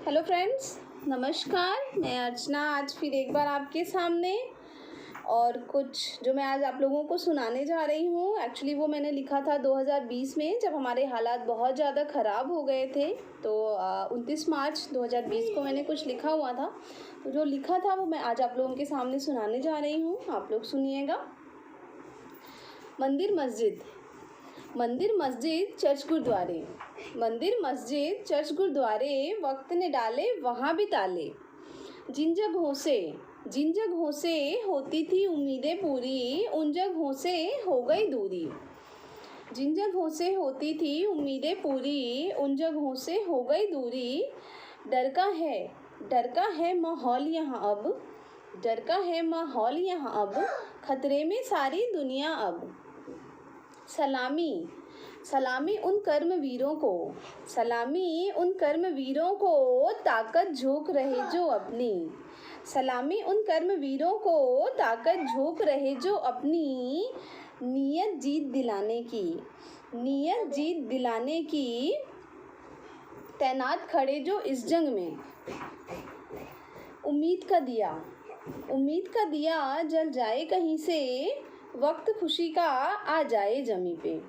Hello friends, नमस्कार। मैं अर्चना आज फिर एक बार आपके सामने और कुछ जो मैं आज आप लोगों को सुनाने जा रही हूँ। एक्चुअली वो मैंने लिखा था 2020 में, जब हमारे हालात बहुत ज़्यादा ख़राब हो गए थे। तो 29 मार्च 2020 को मैंने कुछ लिखा हुआ था। तो जो लिखा था वो मैं आज आप लोगों के सामने सुनाने जा रही हूँ। आप लोग सुनिएगा। मंदिर मस्जिद, मंदिर मस्जिद चर्च गुरुद्वारे, मंदिर मस्जिद चर्च गुरुद्वारे, वक्त ने डाले वहाँ भी ताले। जिन जगहों से होती थी उम्मीदें पूरी, उन जगहों से हो गई दूरी। जिन जगहों से होती थी उम्मीदें पूरी, उन जगहों से हो गई दूरी। डर का है माहौल यहाँ अब, डर का है माहौल यहाँ अब, खतरे में सारी दुनिया अब। सलामी उन कर्मवीरों को, सलामी उन कर्मवीरों को, ताकत झोंक रहे जो अपनी। सलामी उन कर्मवीरों को, ताकत झोंक रहे जो अपनी। नीयत जीत दिलाने की, नीयत जीत दिलाने की, तैनात खड़े जो इस जंग में। उम्मीद का दिया जल जाए कहीं से, वक्त खुशी का आ जाए जमी पे।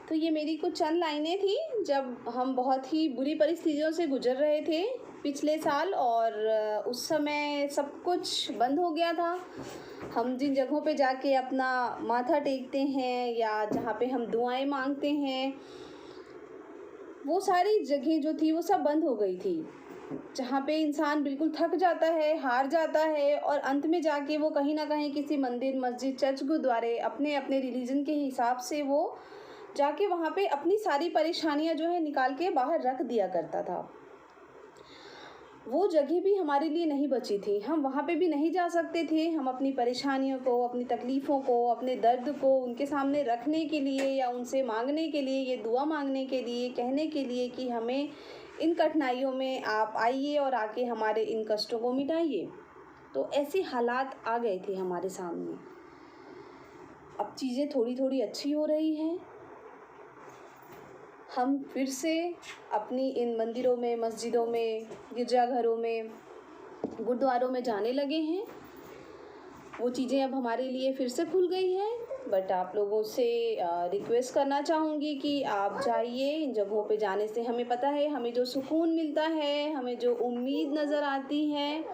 तो ये मेरी कुछ चंद लाइनें थी जब हम बहुत ही बुरी परिस्थितियों से गुजर रहे थे पिछले साल, और उस समय सब कुछ बंद हो गया था। हम जिन जगहों पे जाके अपना माथा टेकते हैं या जहाँ पे हम दुआएं मांगते हैं, वो सारी जगह जो थी वो सब बंद हो गई थी। जहाँ पे इंसान बिल्कुल थक जाता है, हार जाता है, और अंत में जाके वो कहीं ना कहीं किसी मंदिर, मस्जिद, चर्च, गुरुद्वारे अपने अपने रिलीजन के हिसाब से वो जाके वहाँ पे अपनी सारी परेशानियाँ जो है निकाल के बाहर रख दिया करता था। वो जगह भी हमारे लिए नहीं बची थी, हम वहाँ पे भी नहीं जा सकते थे। हम अपनी परेशानियों को, अपनी तकलीफ़ों को, अपने दर्द को उनके सामने रखने के लिए या उनसे मांगने के लिए, ये दुआ मांगने के लिए, कहने के लिए कि हमें इन कठिनाइयों में आप आइए और आके हमारे इन कष्टों को मिटाइए। तो ऐसे हालात आ गए थे हमारे सामने। अब चीज़ें थोड़ी थोड़ी अच्छी हो रही हैं। हम फिर से अपनी इन मंदिरों में, मस्जिदों में, गिरजाघरों में, गुरुद्वारों में जाने लगे हैं। वो चीज़ें अब हमारे लिए फिर से खुल गई हैं। बट आप लोगों से रिक्वेस्ट करना चाहूँगी कि आप जाइए। इन जगहों पे जाने से हमें पता है हमें जो सुकून मिलता है, हमें जो उम्मीद नज़र आती है,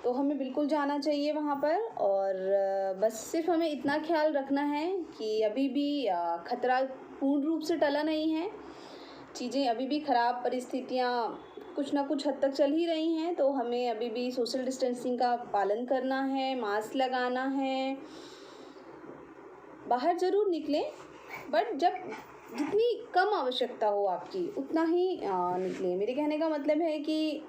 तो हमें बिल्कुल जाना चाहिए वहाँ पर। और बस सिर्फ हमें इतना ख्याल रखना है कि अभी भी खतरा पूर्ण रूप से टला नहीं है। चीज़ें अभी भी ख़राब परिस्थितियाँ कुछ ना कुछ हद तक चल ही रही हैं। तो हमें अभी भी सोशल डिस्टेंसिंग का पालन करना है, मास्क लगाना है। बाहर ज़रूर निकलें, बट जब जितनी कम आवश्यकता हो आपकी उतना ही निकलें। मेरे कहने का मतलब है कि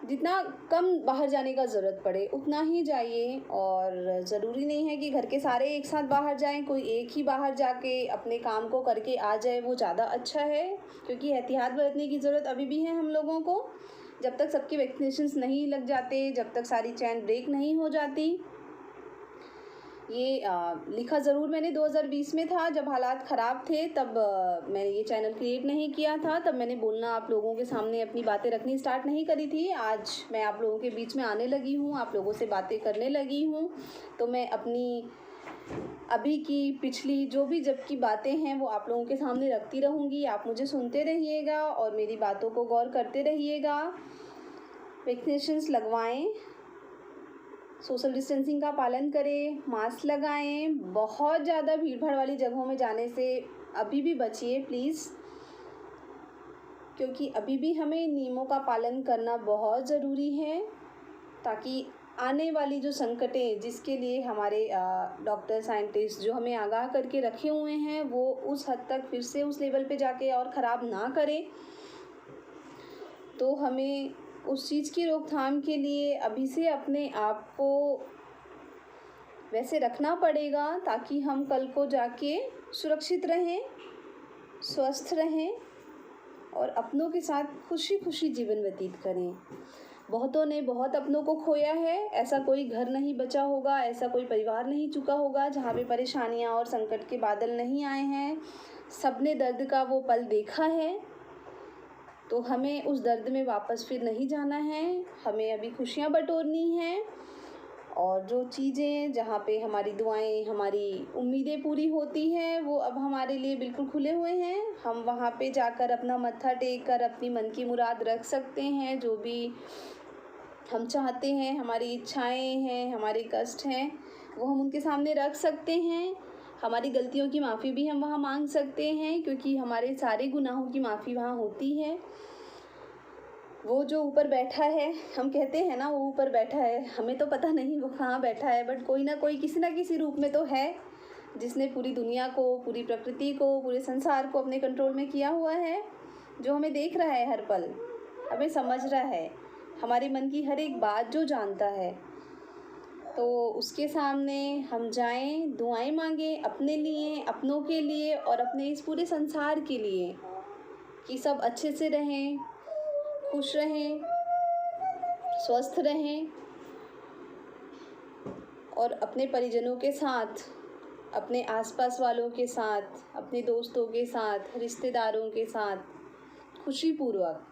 जितना कम बाहर जाने का ज़रूरत पड़े उतना ही जाइए। और ज़रूरी नहीं है कि घर के सारे एक साथ बाहर जाएं, कोई एक ही बाहर जाके अपने काम को करके आ जाए, वो ज़्यादा अच्छा है। क्योंकि एहतियात बरतने की ज़रूरत अभी भी है हम लोगों को। जब तक सबके वैक्सीनेशंस नहीं लग जाते, जब तक सारी चैन ब्रेक नहीं हो जाती। ये लिखा ज़रूर मैंने 2020 में था, जब हालात ख़राब थे। तब मैंने ये चैनल क्रिएट नहीं किया था, तब मैंने बोलना आप लोगों के सामने अपनी बातें रखनी स्टार्ट नहीं करी थी। आज मैं आप लोगों के बीच में आने लगी हूँ, आप लोगों से बातें करने लगी हूँ। तो मैं अपनी अभी की, पिछली जो भी जब की बातें हैं वो आप लोगों के सामने रखती रहूँगी। आप मुझे सुनते रहिएगा और मेरी बातों को गौर करते रहिएगा। वैक्सीनेशंस लगवाएँ, सोशल डिस्टेंसिंग का पालन करें, मास्क लगाएं। बहुत ज़्यादा भीड़ भाड़ वाली जगहों में जाने से अभी भी बचिए प्लीज़, क्योंकि अभी भी हमें नियमों का पालन करना बहुत ज़रूरी है, ताकि आने वाली जो संकटें जिसके लिए हमारे डॉक्टर, साइंटिस्ट जो हमें आगाह करके रखे हुए हैं, वो उस हद तक फिर से उस लेवल पे जाके और ख़राब ना करें। तो हमें उस चीज़ की रोकथाम के लिए अभी से अपने आप को वैसे रखना पड़ेगा, ताकि हम कल को जाके सुरक्षित रहें, स्वस्थ रहें और अपनों के साथ खुशी खुशी जीवन व्यतीत करें। बहुतों ने बहुत अपनों को खोया है। ऐसा कोई घर नहीं बचा होगा, ऐसा कोई परिवार नहीं चुका होगा जहाँ पे परेशानियाँ और संकट के बादल नहीं आए हैं। सबने दर्द का वो पल देखा है। तो हमें उस दर्द में वापस फिर नहीं जाना है, हमें अभी खुशियाँ बटोरनी हैं। और जो चीज़ें जहाँ पे हमारी दुआएं, हमारी उम्मीदें पूरी होती हैं, वो अब हमारे लिए बिल्कुल खुले हुए हैं। हम वहाँ पे जाकर अपना मत्था टेक कर अपनी मन की मुराद रख सकते हैं। जो भी हम चाहते हैं, हमारी इच्छाएं हैं, हमारे कष्ट हैं, वो हम उनके सामने रख सकते हैं। हमारी गलतियों की माफ़ी भी हम वहाँ मांग सकते हैं, क्योंकि हमारे सारे गुनाहों की माफ़ी वहाँ होती है। वो जो ऊपर बैठा है, हम कहते हैं ना वो ऊपर बैठा है, हमें तो पता नहीं वो कहाँ बैठा है, बट कोई ना कोई किसी ना किसी रूप में तो है, जिसने पूरी दुनिया को, पूरी प्रकृति को, पूरे संसार को अपने कंट्रोल में किया हुआ है, जो हमें देख रहा है हर पल, हमें समझ रहा है, हमारे मन की हर एक बात जो जानता है। तो उसके सामने हम जाएं, दुआएं मांगें अपने लिए, अपनों के लिए और अपने इस पूरे संसार के लिए, कि सब अच्छे से रहें, खुश रहें, स्वस्थ रहें और अपने परिजनों के साथ, अपने आसपास वालों के साथ, अपने दोस्तों के साथ, रिश्तेदारों के साथ खुशीपूर्वक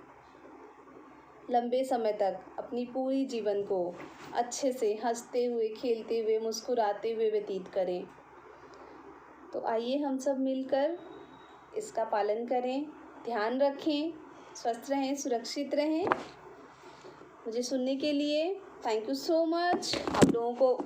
लंबे समय तक अपनी पूरी जीवन को अच्छे से हंसते हुए, खेलते हुए, मुस्कुराते हुए व्यतीत करें। तो आइए हम सब मिलकर इसका पालन करें, ध्यान रखें, स्वस्थ रहें, सुरक्षित रहें। मुझे सुनने के लिए थैंक यू सो मच। आप लोगों को